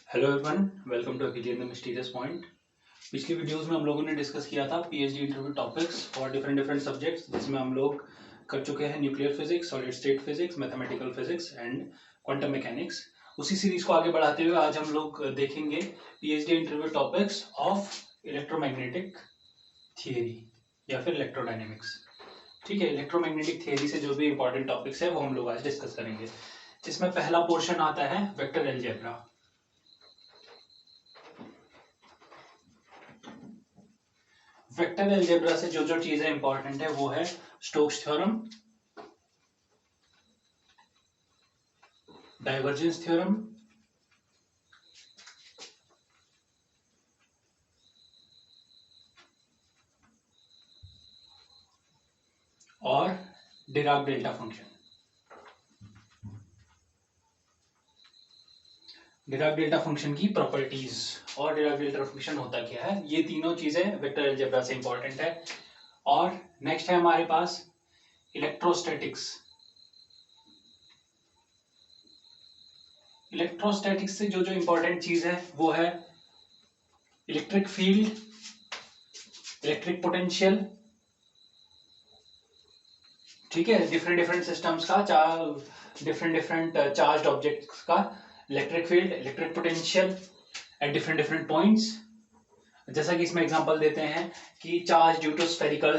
Hello everyone, welcome to अकेली in the mysterious point. पिछली videos में हम लोगों ने डिस्कस किया था PhD interview topics for different different subjects, जिसमें हम लोग कर चुके हैं nuclear physics, solid state physics, mathematical physics and quantum mechanics. उसी सीरीज को आगे बढ़ाते हुए आज हम लोग देखेंगे PhD interview topics of electromagnetic theory या फिर इलेक्ट्रोडायनेमिक्स। ठीक है, इलेक्ट्रोमैग्नेटिक थियरी से जो भी इंपॉर्टेंट टॉपिक्स है वो हम लोग आज डिस्कस करेंगे, जिसमें पहला पोर्शन आता है वेक्टर अलजेब्रा। वेक्टर अलजेब्रा से जो जो चीजें इंपॉर्टेंट है वो है स्टोक्स थ्योरम, डाइवर्जेंस थ्योरम, और Dirac delta function. Dirac delta function की प्रॉपर्टीज और डिराक डेल्टा फंक्शन होता क्या है, ये तीनों चीजें वेक्टर अलजेब्रा से इंपॉर्टेंट है। और नेक्स्ट है हमारे पास इलेक्ट्रोस्टैटिक्स। इलेक्ट्रोस्टैटिक्स से जो जो इंपॉर्टेंट चीज है वो है इलेक्ट्रिक फील्ड, इलेक्ट्रिक पोटेंशियल। ठीक है, डिफरेंट डिफरेंट सिस्टम्स का डिफरेंट डिफरेंट चार्ज्ड ऑब्जेक्ट्स का electric field, electric potential at different different points. जैसा कि इसमें एग्जांपल देते हैं कि charge due to spherical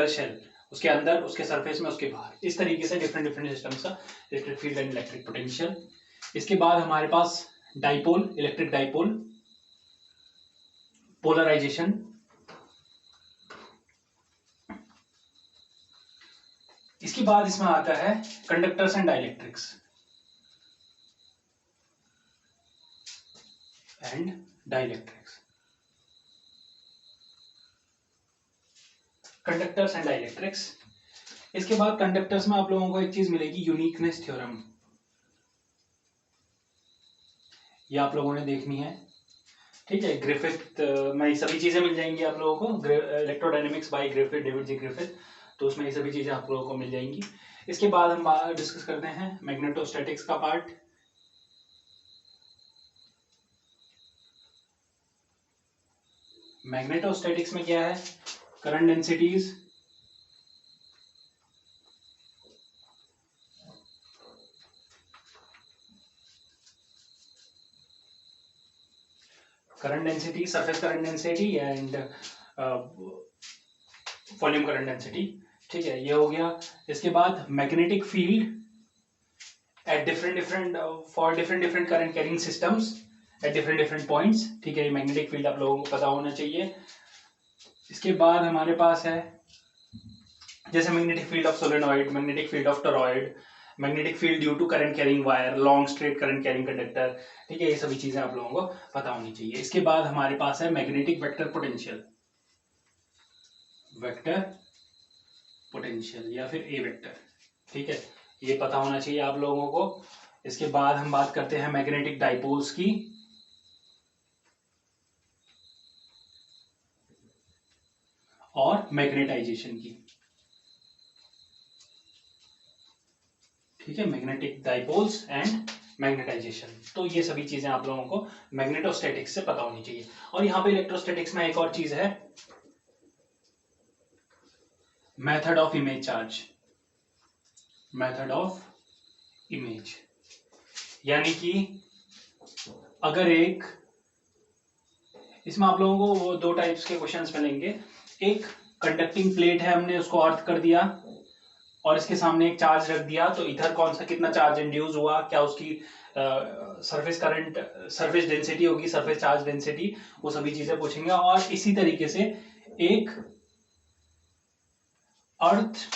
shell, उसके अंदर, उसके सरफेस में, उसके बाहर, इस तरीके से डिफरेंट डिफरेंट सिस्टम्स का electric field and electric potential. इसके बाद हमारे पास डाइपोल, इलेक्ट्रिक डाइपोल, पोलराइजेशन। इसके बाद इसमें आता है conductors and dielectrics and dielectrics. Conductors and dielectrics. इसके बाद कंडक्टर्स में आप लोगों को एक चीज मिलेगी, यूनिकनेस थ्योरम। ये आप लोगों ने देखनी है। ठीक है, ग्रिफिथ में सभी चीजें मिल जाएंगी आप लोगों को, इलेक्ट्रोडायनेमिक्स बाय ग्रिफिथ, डेविड जी ग्रिफिथ, तो उसमें ये सभी चीजें आप लोगों को मिल जाएंगी। इसके बाद हम डिस्कस करते हैं मैग्नेटोस्टैटिक्स का पार्ट। मैग्नेटोस्टैटिक्स में क्या है, current densities, current density, surface current density and volume current density. ठीक है, ये हो गया। इसके बाद magnetic field at different for different current carrying systems at different points. ठीक है, ये मैग्नेटिक फील्ड आप लोगों को पता होना चाहिए। इसके बाद हमारे पास है जैसे magnetic field of solenoid, magnetic field of toroid, magnetic field due to current carrying wire, long straight current carrying conductor. ठीक है, ये सभी चीजें आप लोगों को पता होनी चाहिए। इसके बाद हमारे पास है magnetic vector potential, vector potential या फिर ए वेक्टर। ठीक है, ये पता होना चाहिए आप लोगों को। इसके बाद हम बात करते हैं मैग्नेटिक डाइपोल्स की। और मैग्नेटाइजेशन की। ठीक है, मैग्नेटिक डाइपोल्स एंड मैग्नेटाइजेशन, तो ये सभी चीजें आप लोगों को मैग्नेटोस्टैटिक्स से पता होनी चाहिए। और यहाँ पे इलेक्ट्रोस्टैटिक्स में एक और चीज है, method of image charge, method of image. यानी कि अगर एक, इसमें आप लोगों को वो दो टाइप्स के क्वेश्चंस मिलेंगे। एक कंडक्टिंग प्लेट है, हमने उसको अर्थ कर दिया और इसके सामने एक चार्ज रख दिया, तो इधर कौन सा कितना चार्ज इंड्यूस हुआ, क्या उसकी सरफेस करंट, सरफेस डेंसिटी होगी, सरफेस चार्ज डेंसिटी, वो सभी चीजें पूछेंगे। और इसी तरीके से एक अर्थ,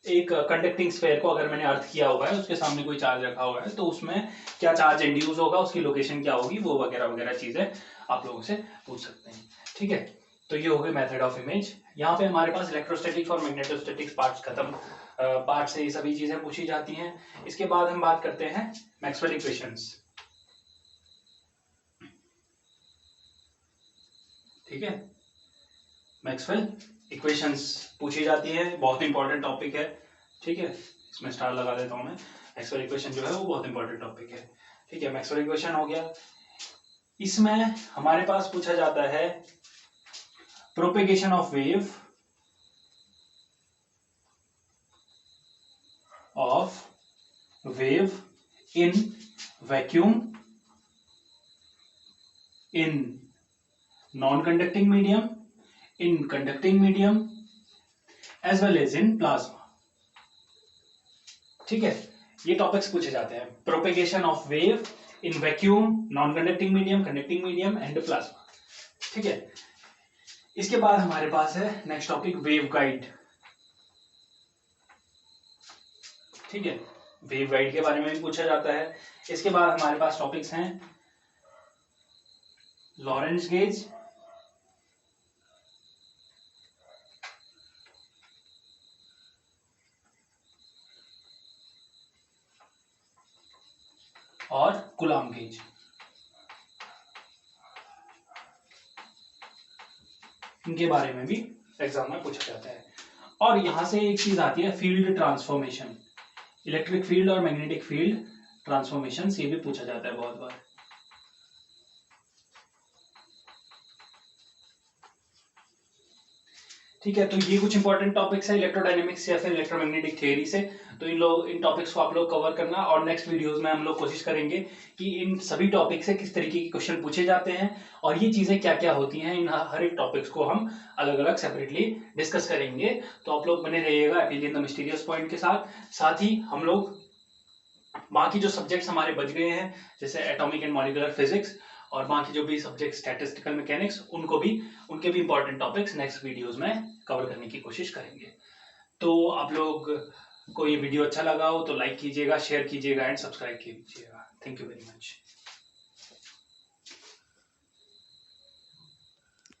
एक कंडक्टिंग स्फेयर को अगर मैंने अर्थ किया हुआ है, उसके सामने कोई चार्ज रखा हुआ है, तो उसमें क्या चार्ज इंड्यूस होगा, उसकी लोकेशन क्या होगी, वो वगैरह वगैरह चीजें आप लोगों से पूछ सकते हैं। ठीक है, तो ये हो गए मेथड ऑफ इमेज। यहाँ पे हमारे पास इलेक्ट्रोस्टैटिक्स और मैग्नेटोस्टैटिक्स पार्ट्स खत्म, पार्ट से ये सभी चीजें पूछी जाती हैं। इसके बाद हम बात करते हैं मैक्सवेल इक्वेशंस। ठीक है, मैक्सवेल इक्वेशंस पूछी जाती है, बहुत इंपॉर्टेंट टॉपिक है। ठीक है, इसमें स्टार लगा देता हूं मैं। मैक्सवेल इक्वेशन जो है वो बहुत इंपॉर्टेंट टॉपिक है। ठीक है, मैक्सवेल इक्वेशन हो गया। इसमें हमारे पास पूछा जाता है propagation of wave in vacuum, in non conducting medium, in conducting medium, as well as in plasma. ठीक है, ये टॉपिक्स पूछे जाते हैं, propagation of wave in vacuum, non conducting medium, conducting medium and plasma. ठीक है, इसके बाद हमारे पास है नेक्स्ट टॉपिक वेव गाइड। ठीक है, वेव गाइड के बारे में भी पूछा जाता है। इसके बाद हमारे पास टॉपिक्स हैं लॉरेंट्ज गेज, और कूलाम्ब गेज। इनके बारे में भी एग्जाम में पूछा जाता है। और यहां से एक चीज आती है फील्ड ट्रांसफॉर्मेशन, इलेक्ट्रिक फील्ड और मैग्नेटिक फील्ड ट्रांसफॉर्मेशन, ये भी पूछा जाता है बहुत बार। ठीक है, तो ये कुछ इंपॉर्टेंट टॉपिक्स है इलेक्ट्रोडायनेमिक्स या फिर इलेक्ट्रोमैग्नेटिक थ्योरी से। तो इन टॉपिक्स को आप लोग कवर करना, और नेक्स्ट वीडियोस में हम लोग कोशिश करेंगे कि इन सभी टॉपिक से किस तरीके के क्वेश्चन पूछे जाते हैं और ये चीजें क्या क्या होती हैं, इन हर एक टॉपिक्स को हम अलग अलग सेपरेटली डिस्कस करेंगे। तो आप लोग बने रहिएगा एपिलियन द मिस्टीरियस पॉइंट के साथ। साथ ही हम लोग बाकी जो सब्जेक्ट्स हमारे बच गए हैं जैसे एटॉमिक एंड मॉलिक्यूलर फिजिक्स और बाकी जो भी सब्जेक्ट स्टैटिस्टिकल मैकेनिक्स, उनके भी इंपॉर्टेंट टॉपिक्स नेक्स्ट वीडियोस में कवर करने की कोशिश करेंगे। तो आप लोग को ये वीडियो अच्छा लगा हो तो लाइक कीजिएगा, शेयर कीजिएगा एंड सब्सक्राइब कीजिएगा। Thank you very much.